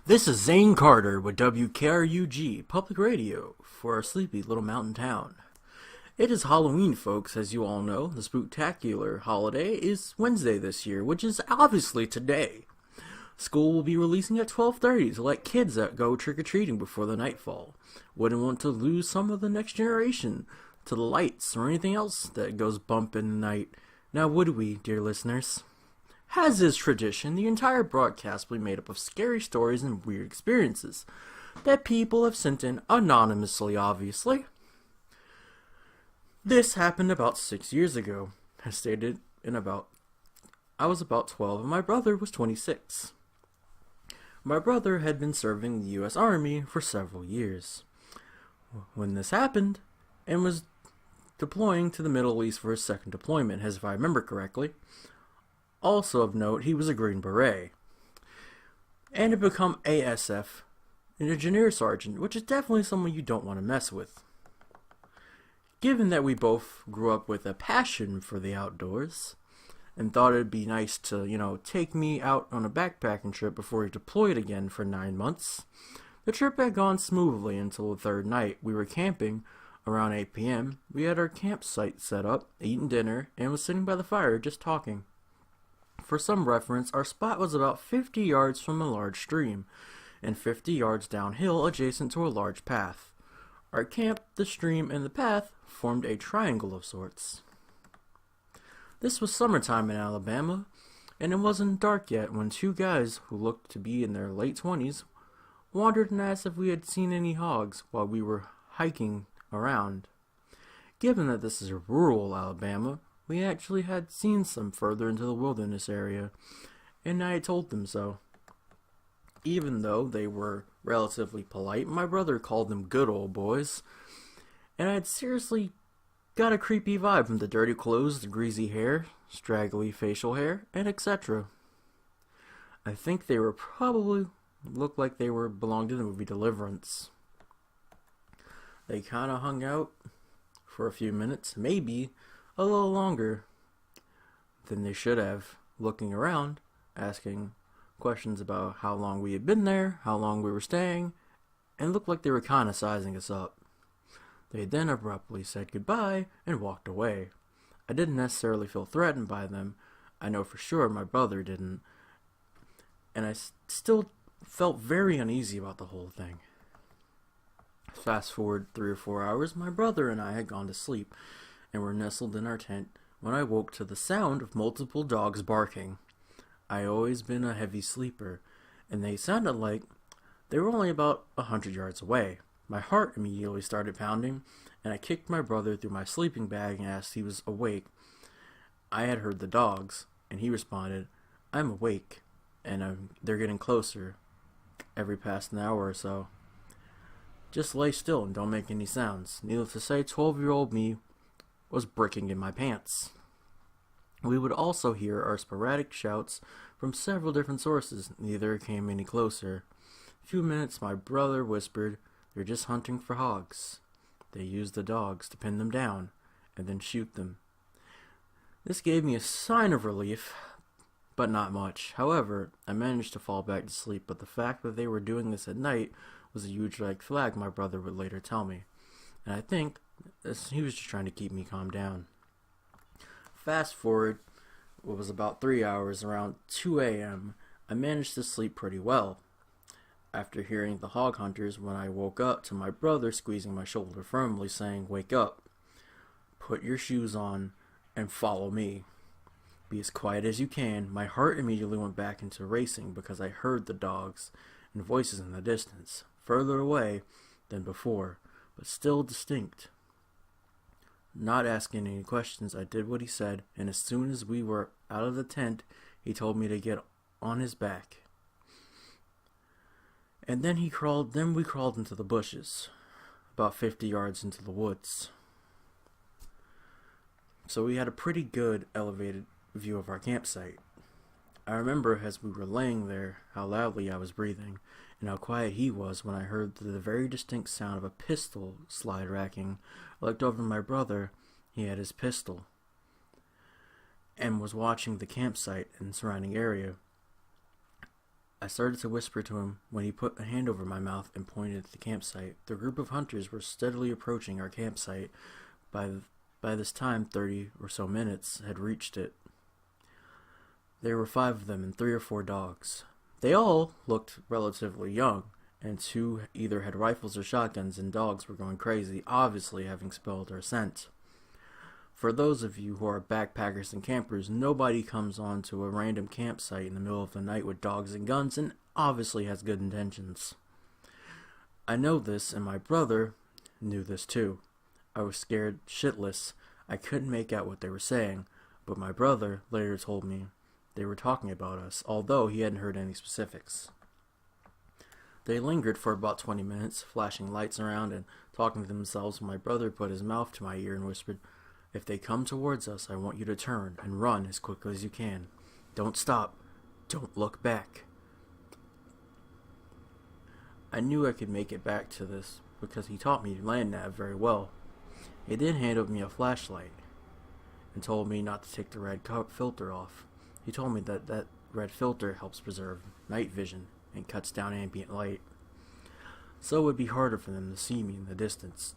This is Zane Carter with WKRUG Public Radio for our sleepy little mountain town. It is Halloween, folks, as you all know. The spooktacular holiday is Wednesday this year, which is obviously today. School will be releasing at 12:30 to let kids that go trick-or-treating before the nightfall. Wouldn't want to lose some of the next generation to the lights or anything else that goes bump in the night. Now would we, dear listeners? As is tradition, the entire broadcast will be made up of scary stories and weird experiences that people have sent in anonymously, obviously. This happened about 6 years ago. I was about 12 and my brother was 26. My brother had been serving the U.S. Army for several years. When this happened, and was deploying to the Middle East for his second deployment, as if I remember correctly. Also of note, he was a Green Beret, and had become ASF, an engineer sergeant, which is definitely someone you don't want to mess with. Given that we both grew up with a passion for the outdoors, and thought it'd be nice to, take me out on a backpacking trip before he deployed again for 9 months, the trip had gone smoothly until the third night. We were camping around 8 p.m. We had our campsite set up, eaten dinner, and was sitting by the fire just talking. For some reference, our spot was about 50 yards from a large stream, and 50 yards downhill adjacent to a large path. Our camp, the stream, and the path formed a triangle of sorts. This was summertime in Alabama, and it wasn't dark yet when two guys who looked to be in their late 20s wandered and asked if we had seen any hogs while we were hiking around. Given that this is rural Alabama, we actually had seen some further into the wilderness area, and I had told them so. Even though they were relatively polite, my brother called them good old boys, and I had seriously got a creepy vibe from the dirty clothes, the greasy hair, straggly facial hair, and etc. I think they were probably looked like they belonged to the movie Deliverance. They kinda hung out for a few minutes, maybe a little longer than they should have, looking around, asking questions about how long we had been there, how long we were staying, and looked like they were kinda sizing us up. They then abruptly said goodbye and walked away. I didn't necessarily feel threatened by them. I know for sure my brother didn't. And I still felt very uneasy about the whole thing. Fast forward 3 or 4 hours, my brother and I had gone to sleep and were nestled in our tent when I woke to the sound of multiple dogs barking. I always been a heavy sleeper, and they sounded like they were only about 100 yards away. My heart immediately started pounding, and I kicked my brother through my sleeping bag and asked if he was awake. I had heard the dogs, and he responded, "I'm awake, and they're getting closer every past an hour or so. Just lay still and don't make any sounds." Needless to say, 12-year-old me was bricking in my pants. We would also hear our sporadic shouts from several different sources. Neither came any closer. A few minutes, my brother whispered, "They're just hunting for hogs. They use the dogs to pin them down and then shoot them." This gave me a sign of relief, but not much. However, I managed to fall back to sleep, but the fact that they were doing this at night was a huge red flag, my brother would later tell me. And I think he was just trying to keep me calmed down. Fast forward, it was about 3 hours, around 2 a.m., I managed to sleep pretty well. After hearing the hog hunters, when I woke up to my brother squeezing my shoulder firmly, saying, "Wake up, put your shoes on, and follow me. Be as quiet as you can." My heart immediately went back into racing because I heard the dogs and voices in the distance, further away than before, but still distinct. Not asking any questions, I did what he said, and as soon as we were out of the tent, he told me to get on his back. And then we crawled into the bushes, about 50 yards into the woods. So we had a pretty good elevated view of our campsite. I remember as we were laying there how loudly I was breathing, and how quiet he was when I heard the very distinct sound of a pistol slide racking. I looked over at my brother. He had his pistol and was watching the campsite and surrounding area. I started to whisper to him when he put a hand over my mouth and pointed at the campsite. The group of hunters were steadily approaching our campsite. By this time, 30 or so minutes had reached it. There were 5 of them and 3 or 4 dogs. They all looked relatively young, and 2 either had rifles or shotguns, and dogs were going crazy, obviously having smelled our scent. For those of you who are backpackers and campers, nobody comes onto a random campsite in the middle of the night with dogs and guns and obviously has good intentions. I know this, and my brother knew this too. I was scared shitless. I couldn't make out what they were saying, but my brother later told me they were talking about us, although he hadn't heard any specifics. They lingered for about 20 minutes, flashing lights around and talking to themselves. My brother put his mouth to my ear and whispered, "If they come towards us, I want you to turn and run as quickly as you can. Don't stop. Don't look back." I knew I could make it back to this because he taught me land nav very well. He then handed me a flashlight and told me not to take the red filter off. He told me that red filter helps preserve night vision and cuts down ambient light, so it would be harder for them to see me in the distance.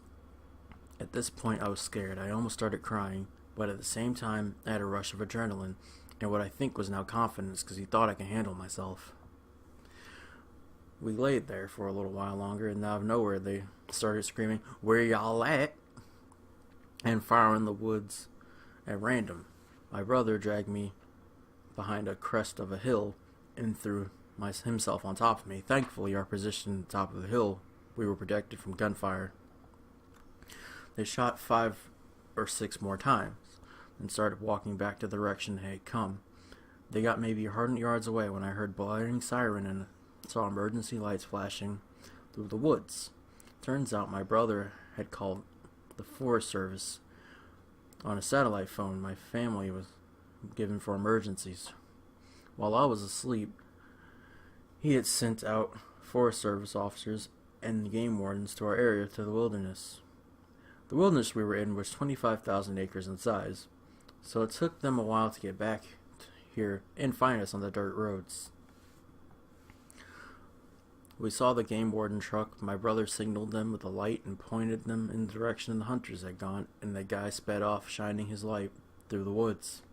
At this point, I was scared. I almost started crying, but at the same time, I had a rush of adrenaline and what I think was now confidence because he thought I could handle myself. We laid there for a little while longer, and out of nowhere, they started screaming, "Where y'all at?" and firing in the woods at random. My brother dragged me behind a crest of a hill and threw himself on top of me. Thankfully, our position at the top of the hill, we were protected from gunfire. They shot 5 or 6 more times and started walking back to the direction they had come. They got maybe 100 yards away when I heard blaring siren and saw emergency lights flashing through the woods. Turns out my brother had called the Forest Service on a satellite phone my family was given for emergencies. While I was asleep, he had sent out Forest Service officers and game wardens to our area to the wilderness. The wilderness we were in was 25,000 acres in size, so it took them a while to get back here and find us on the dirt roads. We saw the game warden truck. My brother signaled them with a light and pointed them in the direction the hunters had gone, and the guy sped off, shining his light through the woods.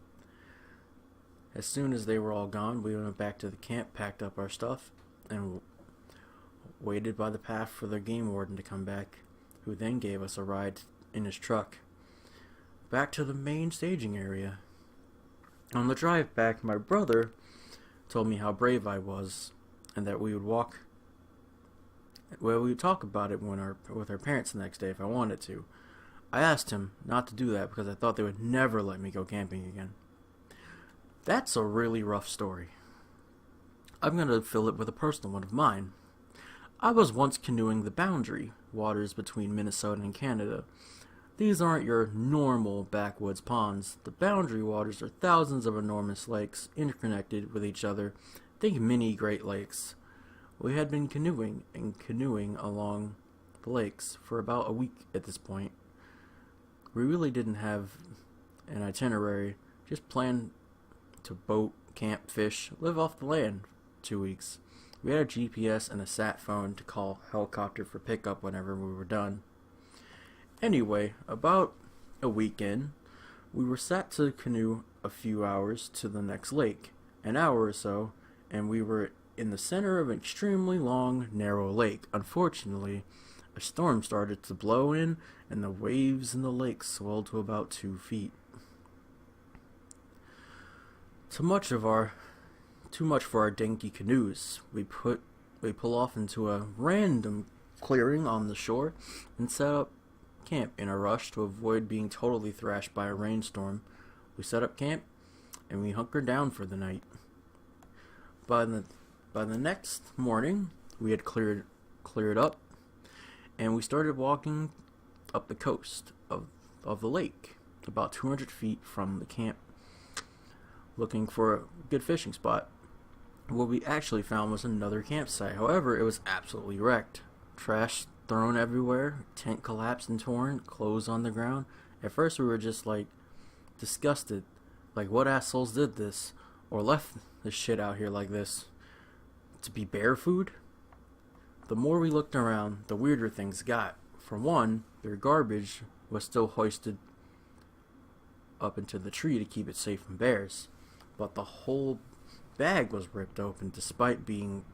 As soon as they were all gone, we went back to the camp, packed up our stuff, and waited by the path for the game warden to come back, who then gave us a ride in his truck back to the main staging area. On the drive back, my brother told me how brave I was and that we would talk about it with our parents the next day if I wanted to. I asked him not to do that because I thought they would never let me go camping again. That's a really rough story. I'm going to fill it with a personal one of mine. I was once canoeing the boundary waters between Minnesota and Canada. These aren't your normal backwoods ponds. The boundary waters are thousands of enormous lakes interconnected with each other. Think mini Great Lakes. We had been canoeing along the lakes for about a week at this point. We really didn't have an itinerary, just planned to boat, camp, fish, live off the land 2 weeks. We had a GPS and a sat phone to call helicopter for pickup whenever we were done. Anyway, about a week in, we were sat to canoe a few hours to the next lake, an hour or so, and we were in the center of an extremely long, narrow lake. Unfortunately, a storm started to blow in, and the waves in the lake swelled to about 2 feet. Too much for our dinky canoes. We pull off into a random clearing on the shore and set up camp in a rush to avoid being totally thrashed by a rainstorm. We set up camp and we hunkered down for the night. By the next morning, we had cleared up, and we started walking up the coast of the lake, about 200 feet from the camp, looking for a good fishing spot. What we actually found was another campsite. However, it was absolutely wrecked. Trash thrown everywhere, tent collapsed and torn, clothes on the ground. At first we were just disgusted, what assholes did this or left this shit out here like this. to be bear food? The more we looked around, the weirder things got. For one, their garbage was still hoisted up into the tree to keep it safe from bears, but the whole bag was ripped open despite being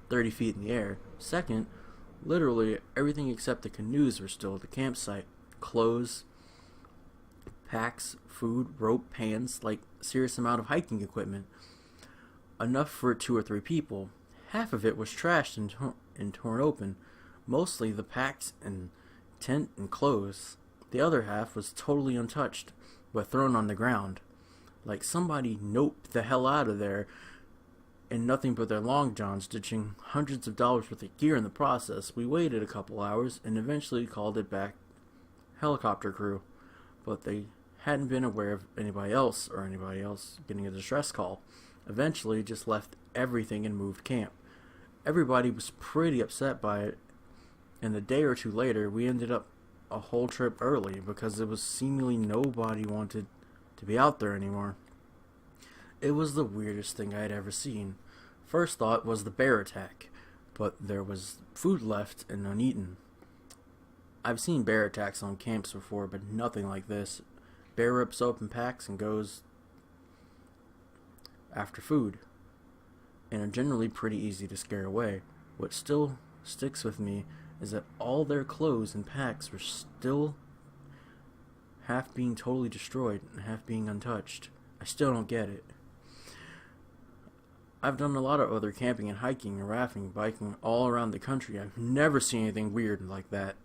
30 feet in the air. Second, literally everything except the canoes were still at the campsite. Clothes, packs, food, rope, pans, like serious amount of hiking equipment. Enough for 2 or 3 people. Half of it was trashed and torn open, mostly the packs and tent and clothes. The other half was totally untouched, but thrown on the ground. Like somebody noped the hell out of there, and nothing but their long johns, ditching hundreds of dollars worth of gear in the process. We waited a couple hours and eventually called it back helicopter crew, but they hadn't been aware of anybody else getting a distress call. Eventually just left everything and moved camp. Everybody was pretty upset by it, and a day or two later we ended up a whole trip early because it was seemingly nobody wanted to be out there anymore. It was the weirdest thing I had ever seen. First thought was the bear attack, but there was food left and uneaten. I've seen bear attacks on camps before, but nothing like this. Bear rips open packs and goes after food, and are generally pretty easy to scare away. What still sticks with me is that all their clothes and packs were still half being totally destroyed and half being untouched. I still don't get it. I've done a lot of other camping and hiking and rafting, biking all around the country. I've never seen anything weird like that.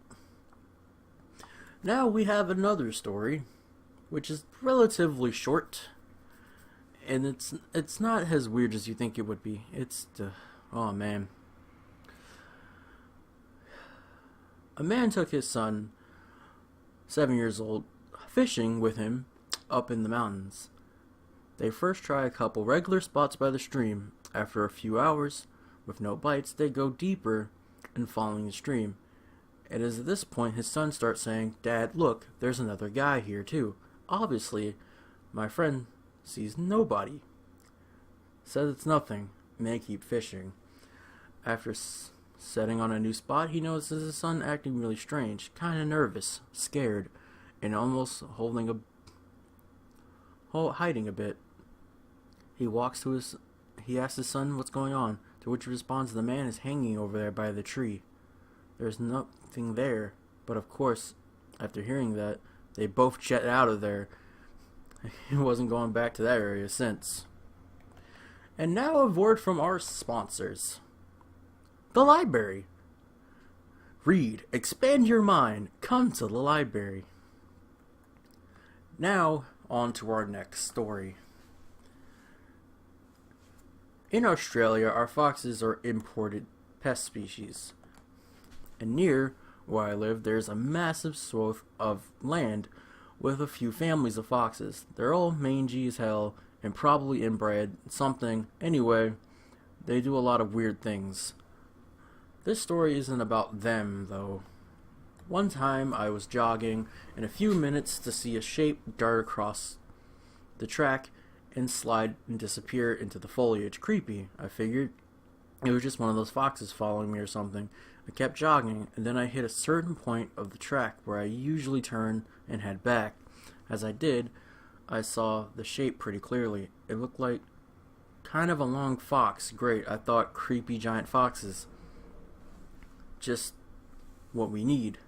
Now we have another story, which is relatively short, and it's not as weird as you think it would be. Oh man. A man took his son, 7 years old, fishing with him up in the mountains. They first try a couple regular spots by the stream. After a few hours, with no bites, they go deeper and following the stream. It is at this point his son starts saying, "Dad, look, there's another guy here too." Obviously, my friend sees nobody. Says it's nothing, and they keep fishing. After setting on a new spot, he notices his son acting really strange, kinda nervous, scared, and almost hiding a bit. He asks his son what's going on, to which he responds the man is hanging over there by the tree. There's nothing there, but of course, after hearing that, they both jet out of there. He wasn't going back to that area since. And now a word from our sponsors. The library. Read, expand your mind, come to the library. Now, on to our next story. In Australia, our foxes are imported pest species. And near where I live, there's a massive swath of land with a few families of foxes. They're all mangy as hell and probably inbred something. Anyway, they do a lot of weird things. This story isn't about them, though. One time I was jogging in a few minutes to see a shape dart across the track and slide and disappear into the foliage. Creepy, I figured. It was just one of those foxes following me or something. I kept jogging, and then I hit a certain point of the track where I usually turn and head back. As I did, I saw the shape pretty clearly. It looked like kind of a long fox. Great, I thought creepy giant foxes. Just what we need.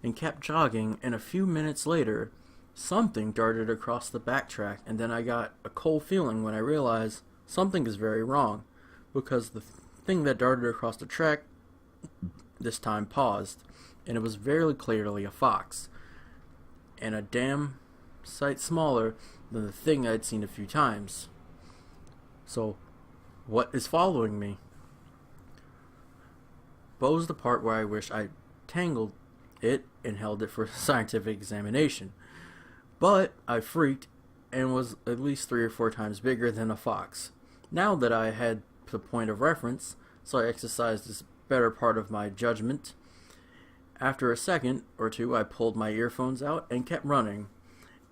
And kept jogging, and a few minutes later, something darted across the backtrack, and then I got a cold feeling when I realized something is very wrong, because the thing that darted across the track this time paused, and it was very clearly a fox, and a damn sight smaller than the thing I'd seen a few times. So, what is following me? Bo's the part where I wish I tangled it and held it for scientific examination. But I freaked and was at least 3 or 4 times bigger than a fox. Now that I had the point of reference, so I exercised this better part of my judgment. After a second or two, I pulled my earphones out and kept running,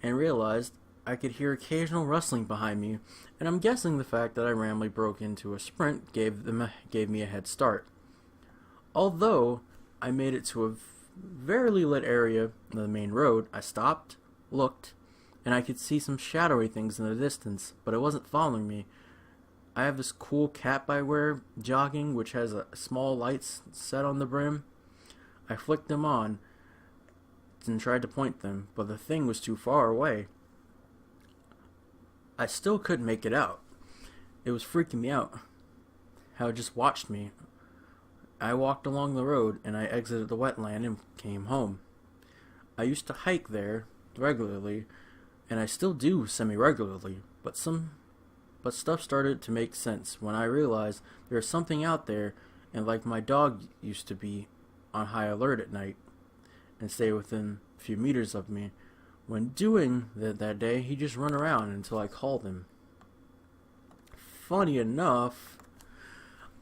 and realized I could hear occasional rustling behind me, and I'm guessing the fact that I randomly broke into a sprint gave me a head start. Although I made it to a very lit area of the main road, I stopped, looked, and I could see some shadowy things in the distance, but it wasn't following me. I have this cool cap I wear jogging, which has a small lights set on the brim. I flicked them on and tried to point them, but the thing was too far away. I still couldn't make it out. It was freaking me out how it just watched me. I walked along the road and I exited the wetland and came home. I used to hike there regularly, and I still do semi-regularly, but stuff started to make sense when I realized there was something out there, and like my dog used to be on high alert at night and stay within a few meters of me. When doing that day, he just run around until I called him. Funny enough,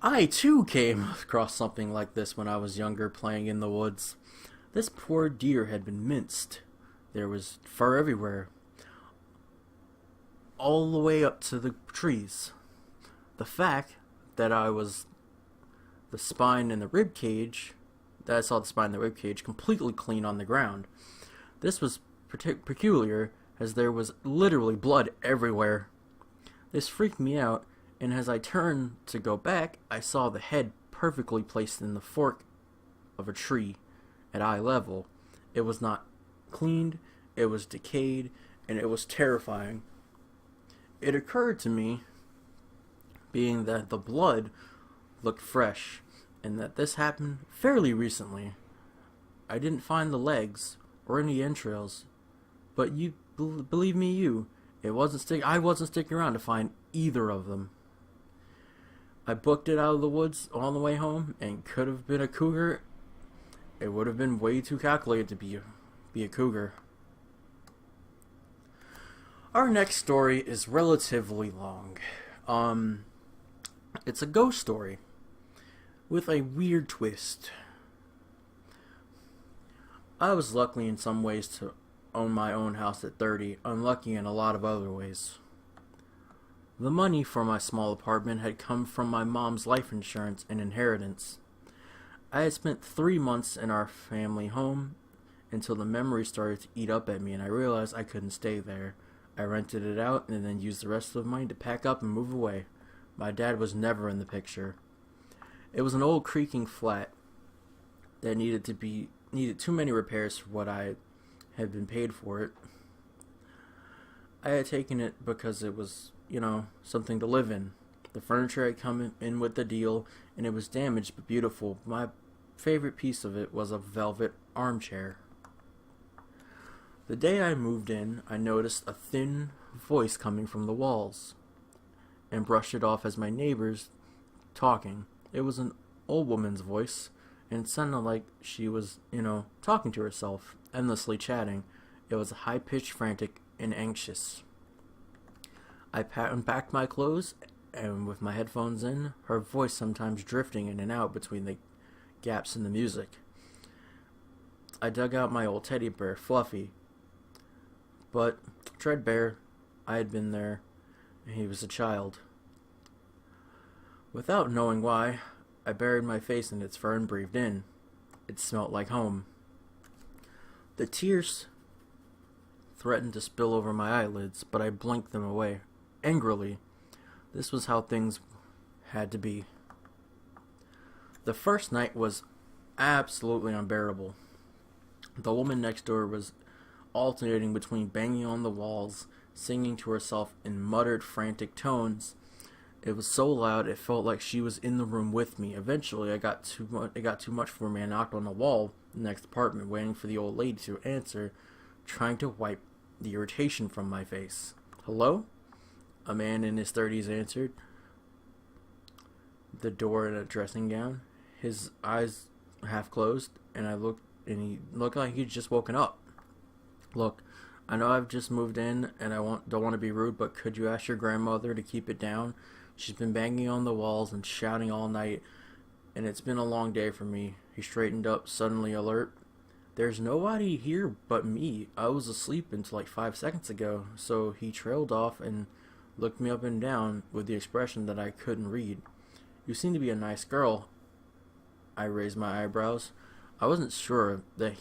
I too came across something like this when I was younger playing in the woods. This poor deer had been minced. There was fur everywhere, all the way up to the trees. The fact that I saw the spine and the rib cage completely clean on the ground. This was peculiar, as there was literally blood everywhere. This freaked me out, and as I turned to go back, I saw the head perfectly placed in the fork of a tree at eye level. It was not cleaned, it was decayed, and it was terrifying. It occurred to me, being that the blood looked fresh, and that this happened fairly recently. I didn't find the legs or any entrails, but believe me, I wasn't sticking around to find either of them. I booked it out of the woods on the way home, and could have been a cougar. It would have been way too calculated to be a cougar. Our next story is relatively long. It's a ghost story with a weird twist. I was lucky in some ways to own my own house at 30, unlucky in a lot of other ways. The money for my small apartment had come from my mom's life insurance and inheritance. I had spent 3 months in our family home until the memories started to eat up at me, and I realized I couldn't stay there. I rented it out and then used the rest of the money to pack up and move away. My dad was never in the picture. It was an old creaking flat that needed too many repairs for what I had been paid for it. I had taken it because it was, something to live in. The furniture had come in with the deal, and it was damaged but beautiful. My favorite piece of it was a velvet armchair. The day I moved in, I noticed a thin voice coming from the walls, and brushed it off as my neighbors talking. It was an old woman's voice, and it sounded like she was, talking to herself, endlessly chatting. It was high-pitched, frantic, and anxious. I unpacked my clothes, and with my headphones in, her voice sometimes drifting in and out between the gaps in the music. I dug out my old teddy bear, Fluffy, but Treadbear, I had been there, and he was a child. Without knowing why, I buried my face in its fur and breathed in. It smelt like home. The tears threatened to spill over my eyelids, but I blinked them away, angrily. This was how things had to be. The first night was absolutely unbearable. The woman next door was alternating between banging on the walls, singing to herself in muttered, frantic tones. It was so loud it felt like she was in the room with me. Eventually, it got too much for me. I knocked on the wall in the next apartment, waiting for the old lady to answer, trying to wipe the irritation from my face. "Hello?" A man in his 30s answered the door in a dressing gown, his eyes half closed, and he looked like he'd just woken up. "Look, I know I've just moved in, and don't want to be rude, but could you ask your grandmother to keep it down? She's been banging on the walls and shouting all night, and it's been a long day for me." He straightened up, suddenly alert. There's nobody here but me. I was asleep until like 5 seconds ago. So he trailed off and looked me up and down with the expression that I couldn't read. You seem to be a nice girl. I raised my eyebrows. I wasn't sure that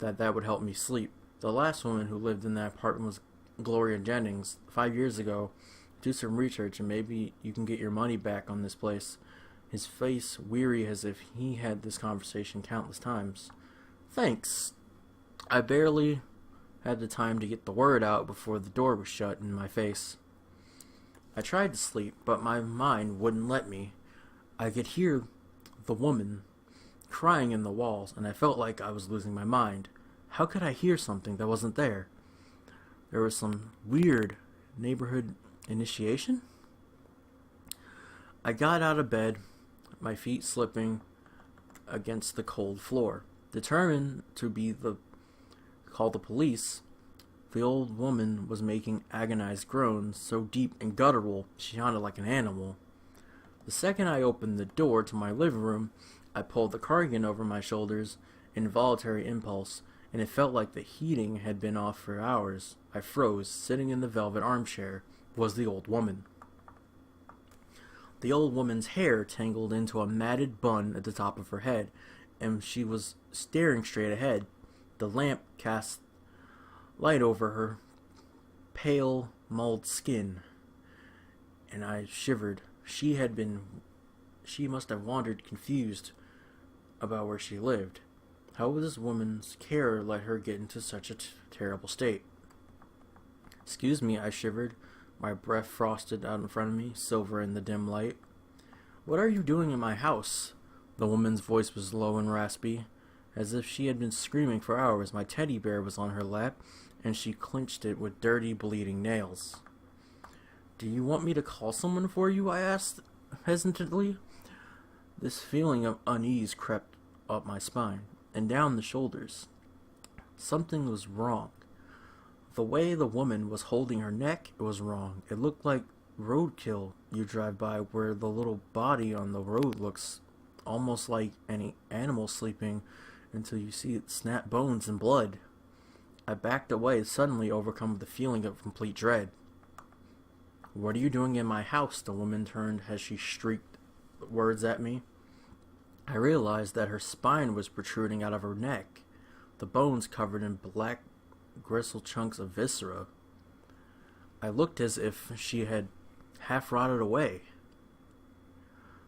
would help me sleep. The last woman who lived in that apartment was Gloria Jennings. 5 years ago. Do some research and maybe you can get your money back on this place. His face weary as if he had this conversation countless times. Thanks. I barely had the time to get the word out before the door was shut in my face. I tried to sleep, but my mind wouldn't let me. I could hear the woman crying in the walls, and I felt like I was losing my mind. How could I hear something that wasn't there? There was some weird neighborhood initiation? I got out of bed, my feet slipping against the cold floor. Determined to call the police, the old woman was making agonized groans so deep and guttural she sounded like an animal. The second I opened the door to my living room, I pulled the cardigan over my shoulders, an involuntary impulse, and it felt like the heating had been off for hours. I froze, sitting in the velvet armchair. Was the old woman. The old woman's hair tangled into a matted bun at the top of her head, and she was staring straight ahead. The lamp cast light over her pale, mauled skin, and I shivered. She must have wandered confused about where she lived. How would this woman's care let her get into such a terrible state? Excuse me, I shivered. My breath frosted out in front of me, silver in the dim light. What are you doing in my house? The woman's voice was low and raspy, as if she had been screaming for hours. My teddy bear was on her lap, and she clenched it with dirty, bleeding nails. Do you want me to call someone for you? I asked hesitantly. This feeling of unease crept up my spine and down the shoulders. Something was wrong. The way the woman was holding her neck was wrong. It looked like roadkill you drive by, where the little body on the road looks almost like any animal sleeping until you see it snap bones and blood. I backed away, suddenly overcome with the feeling of complete dread. What are you doing in my house? The woman turned as she shrieked words at me. I realized that her spine was protruding out of her neck, the bones covered in black gristle chunks of viscera. I looked as if she had half rotted away.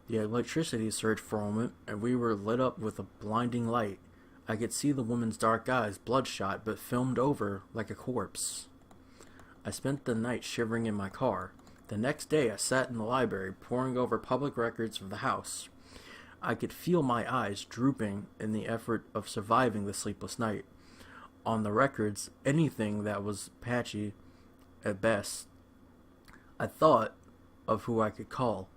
The electricity surged for a moment, and we were lit up with a blinding light. I could see the woman's dark eyes, bloodshot but filmed over like a corpse. I spent the night shivering in my car. The next day I sat in the library, poring over public records of the house. I could feel my eyes drooping in the effort of surviving the sleepless night. On the records, anything that was patchy at best. I thought of who I could call,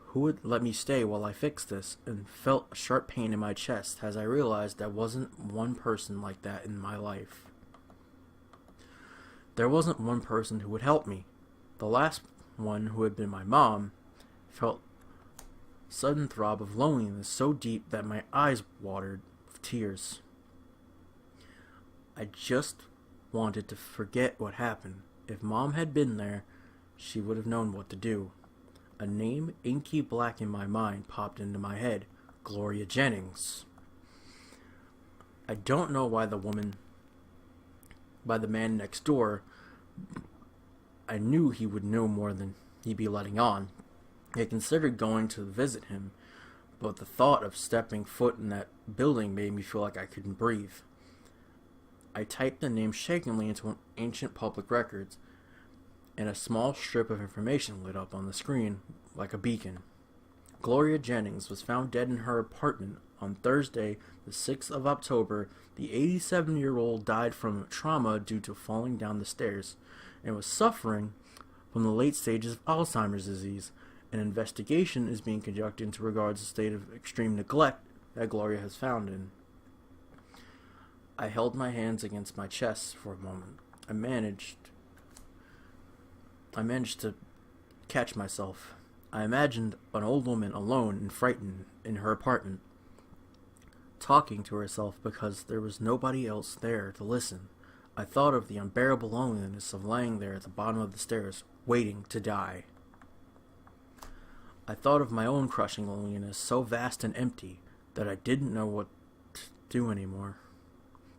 who would let me stay while I fixed this, and felt a sharp pain in my chest as I realized there wasn't one person like that in my life. There wasn't one person who would help me. The last one, who had been my mom, felt a sudden throb of loneliness so deep that my eyes watered with tears. I just wanted to forget what happened. If Mom had been there, she would have known what to do. A name, inky black in my mind, popped into my head. Gloria Jennings. I don't know why the man next door, I knew he would know more than he'd be letting on. I considered going to visit him, but the thought of stepping foot in that building made me feel like I couldn't breathe. I typed the name shakingly into an ancient public records, and a small strip of information lit up on the screen like a beacon. Gloria Jennings was found dead in her apartment on Thursday, the 6th of October. The 87-year-old died from trauma due to falling down the stairs and was suffering from the late stages of Alzheimer's disease. An investigation is being conducted into regards to the state of extreme neglect that Gloria has found in. I held my hands against my chest for a moment. I managed to catch myself. I imagined an old woman alone and frightened in her apartment. talking to herself because there was nobody else there to listen. I thought of the unbearable loneliness of lying there at the bottom of the stairs, waiting to die. I thought of my own crushing loneliness, so vast and empty that I didn't know what to do anymore.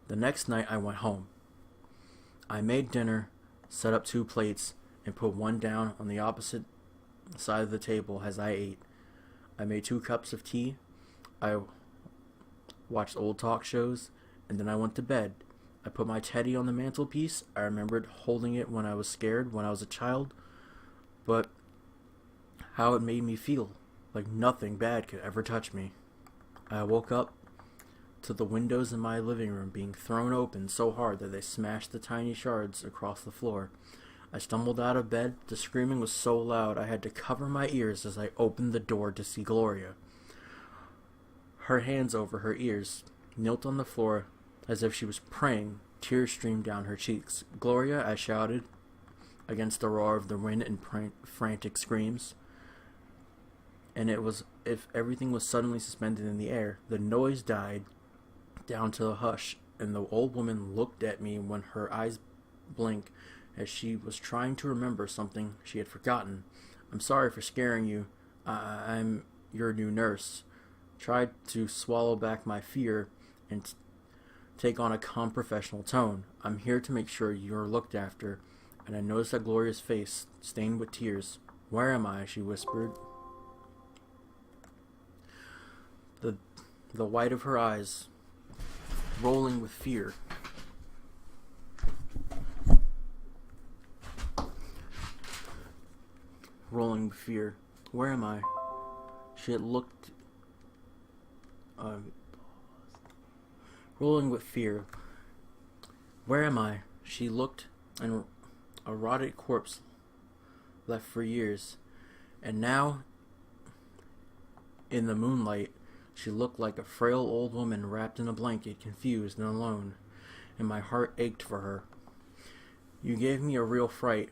The next night I went home. I made dinner, set up 2 plates, and put one down on the opposite side of the table as I ate. I made 2 cups of tea. I watched old talk shows, and then I went to bed. I put my teddy on the mantelpiece. I remembered holding it when I was scared when I was a child, but how it made me feel like nothing bad could ever touch me. I woke up to the windows in my living room being thrown open so hard that they smashed the tiny shards across the floor. I stumbled out of bed. The screaming was so loud I had to cover my ears as I opened the door to see Gloria. Her hands over her ears, knelt on the floor as if she was praying. Tears streamed down her cheeks. "Gloria," I shouted, against the roar of the wind and frantic screams. And it was if everything was suddenly suspended in the air. The noise died down to a hush, and the old woman looked at me when her eyes blinked as she was trying to remember something she had forgotten. "I'm sorry for scaring you. I'm your new nurse." Tried to swallow back my fear and take on a calm professional tone. "I'm here to make sure you're looked after." And I noticed that Gloria's face stained with tears. "Where am I?" she whispered. The white of her eyes rolling with fear. Rolling with fear. "Where am I?" She had looked... rolling with fear. "Where am I?" She looked, and a rotted corpse left for years. And now, in the moonlight, she looked like a frail old woman wrapped in a blanket, confused and alone, and my heart ached for her. "You gave me a real fright,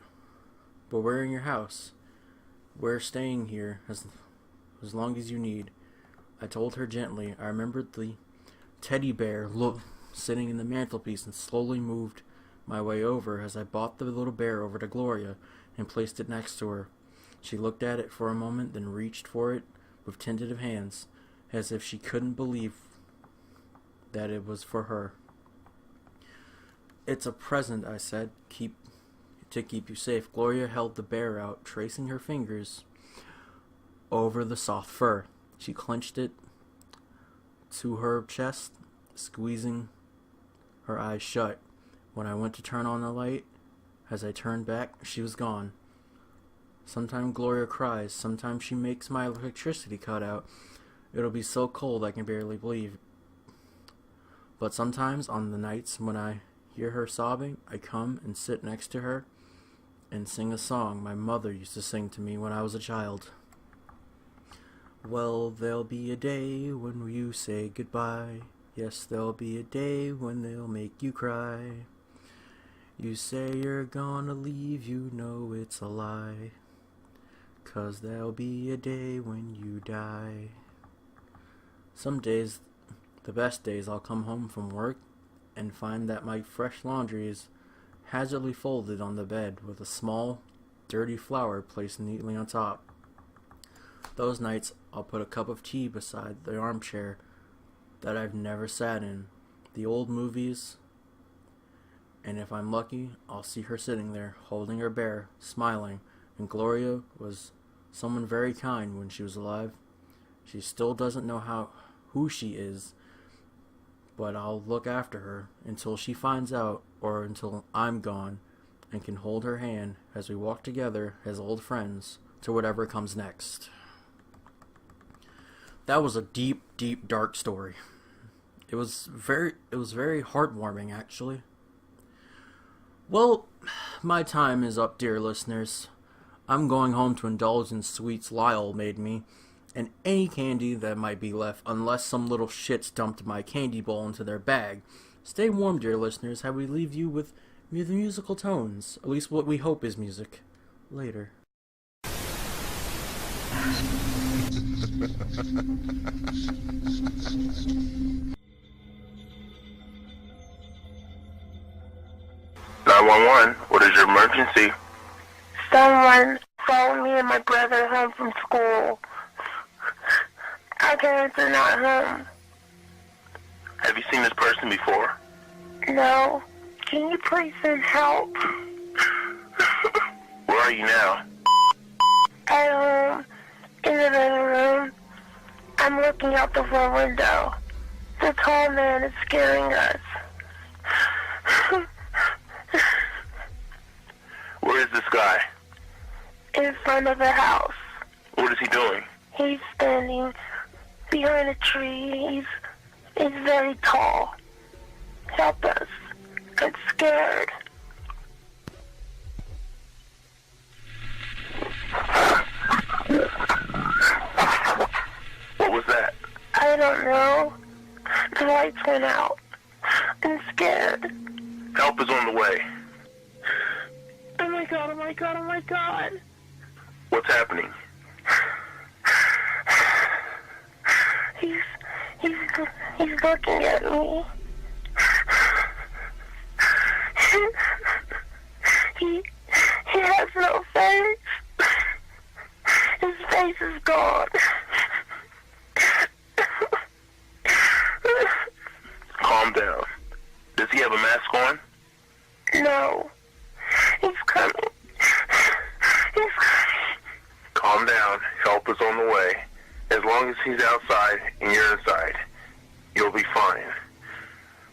but we're in your house. We're staying here as long as you need," I told her gently. I remembered the teddy bear sitting in the mantelpiece and slowly moved my way over as I brought the little bear over to Gloria and placed it next to her. She looked at it for a moment, then reached for it with tentative hands, as if she couldn't believe that it was for her. "It's a present," I said, to keep you safe." Gloria held the bear out, tracing her fingers over the soft fur. She clenched it to her chest, squeezing her eyes shut. When I went to turn on the light, as I turned back, she was gone. Sometimes Gloria cries. Sometimes she makes my electricity cut out. It'll be so cold I can barely breathe. But sometimes, on the nights when I hear her sobbing, I come and sit next to her and sing a song my mother used to sing to me when I was a child. "Well, there'll be a day when you say goodbye. Yes, there'll be a day when they'll make you cry. You say you're gonna leave, you know it's a lie. 'Cause there'll be a day when you die." Some days, the best days, I'll come home from work and find that my fresh laundry is hazardly folded on the bed with a small, dirty flower placed neatly on top. Those nights, I'll put a cup of tea beside the armchair that I've never sat in, the old movies, and if I'm lucky, I'll see her sitting there, holding her bear, smiling. And Gloria was someone very kind when she was alive. She still doesn't know who she is, but I'll look after her until she finds out, or until I'm gone, and can hold her hand as we walk together as old friends to whatever comes next. That was a deep, deep, dark story. It was very heartwarming, actually. Well, my time is up, dear listeners. I'm going home to indulge in sweets Lyle made me, and any candy that might be left, unless some little shits dumped my candy bowl into their bag. Stay warm, dear listeners, as we leave you with the musical tones, at least what we hope is music. Later. 911, what is your emergency? Someone followed me and my brother home from school. Our parents are not home. Have you seen this person before? No. Can you please send help? Where are you now? At home, in the living room. I'm looking out the front window. The tall man is scaring us. Where is this guy? In front of the house. What is he doing? He's standing behind a tree. He's very tall. Help us. I'm scared. What was that? I don't know. The lights went out. I'm scared. Help is on the way. Oh my god, oh my god, oh my god. What's happening? He's looking at me. He has no face. His face is gone. Calm down. Does he have a mask on? No. He's coming. He's coming. Calm down. Help is on the way. As long as he's outside and you're inside, you'll be fine.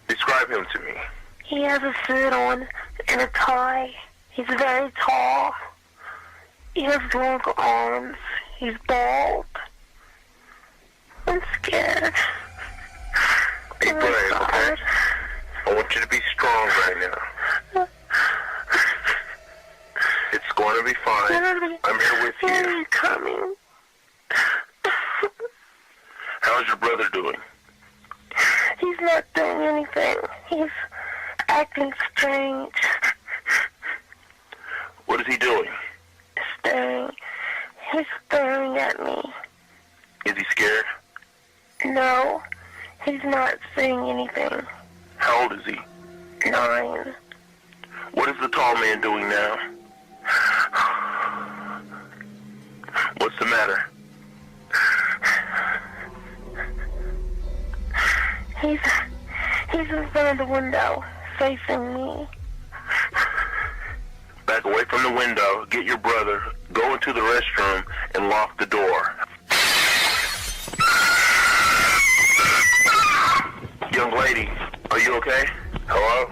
Describe him to me. He has a suit on and a tie. He's very tall. He has long arms. He's bald. I'm scared. Be brave, okay? I want you to be strong right now. It's going to be fine. I'm here with When are you. you coming? How's your brother doing? He's not doing anything. He's acting strange. What is he doing? Staring. He's staring at me. Is he scared? No, he's not saying anything. How old is he? 9. What is the tall man doing now? What's the matter? He's in front of the window, facing me. Back away from the window, get your brother, go into the restroom, and lock the door. Young lady, are you okay? Hello?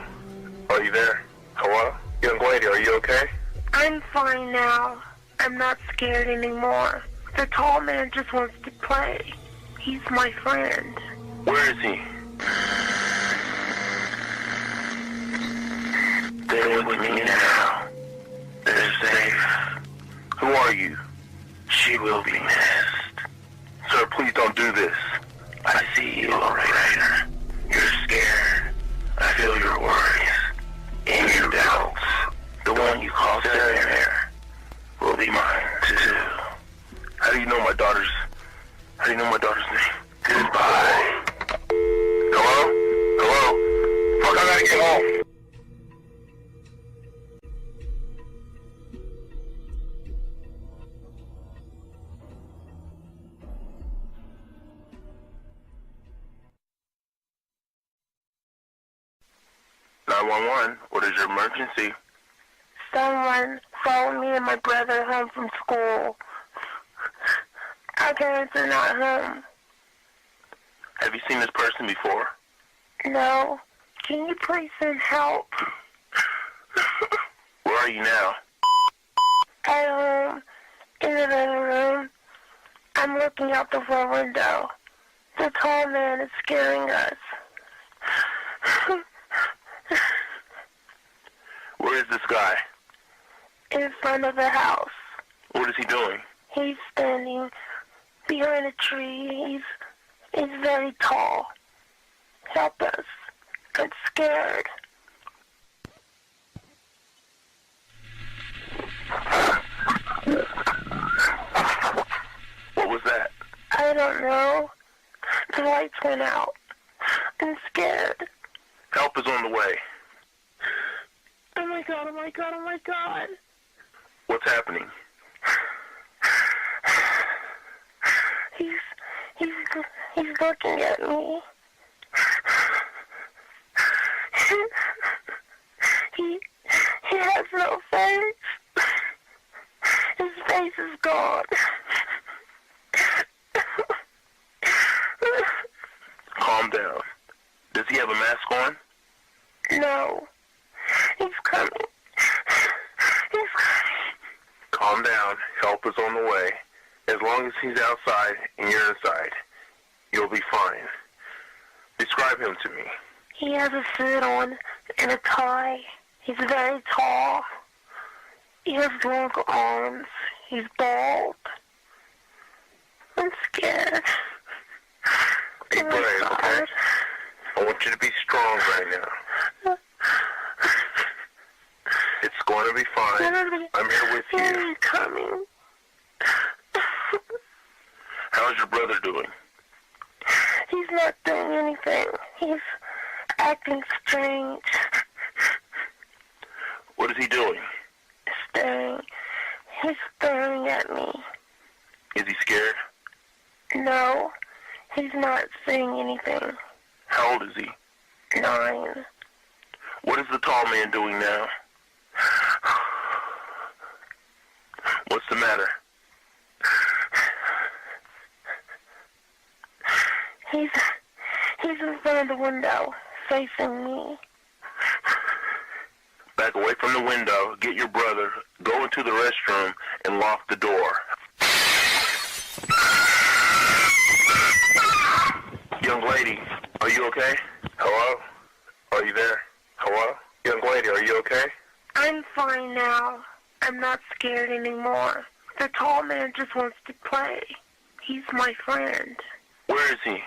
Are you there? Hello? Young lady, are you okay? I'm fine now. I'm not scared anymore. The tall man just wants to play. He's my friend. Where is he? They're with me now. They're safe. Who are you? She will be missed. Sir, please don't do this. I see you, operator. You're scared. I feel your worries and your doubts. The one you call Sarah will be mine too. How do you know my daughter's name? Goodbye. Hello? Hello? Fuck, I gotta get home. What is your emergency? Someone followed me and my brother home from school. Our parents are not home. Have you seen this person before? No. Can you please send help? Where are you now? At home, in the living room. I'm looking out the front window. The tall man is scaring us. Where is this guy? In front of the house. What is he doing? He's standing behind a tree. He's very tall. Help us. I'm scared. What was that? I don't know. The lights went out. I'm scared. Help is on the way. Oh my god, oh my god, oh my god. What's happening? He's looking at me. He has no face. His face is gone. Calm down. Does he have a mask on? No. He's coming. He's coming. Calm down. Help is on the way. As long as he's outside and you're inside, you'll be fine. Describe him to me. He has a suit on and a tie. He's very tall. He has long arms. He's bald. I'm scared. Be Oh my brave, okay? God. I want you to be strong right now. It's going to be fine. I'm here with you. He's coming. How's your brother doing? He's not doing anything. He's acting strange. What is he doing? Staring. He's staring at me. Is he scared? No, he's not saying anything. How old is he? 9. What is the tall man doing now? What's the matter? He's in front of the window, facing me. Back away from the window, get your brother, go into the restroom, and lock the door. Young lady, are you okay? Hello? Are you there? Hello? Young lady, are you okay? I'm fine now. I'm not scared anymore. The tall man just wants to play. He's my friend. Where is he?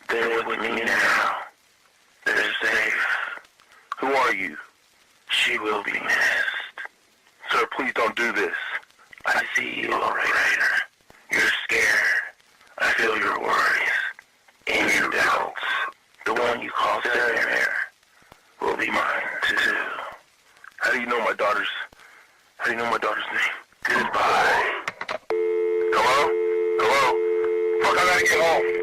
They're with me now. They're safe. Who are you? She will be missed. Sir, please don't do this. I see you, operator. You're scared. I feel your worries. And your doubts. The one you call Sarah will be mine, too. How do you know my daughter's name? Goodbye. Hello? Hello? Fuck, I gotta get home.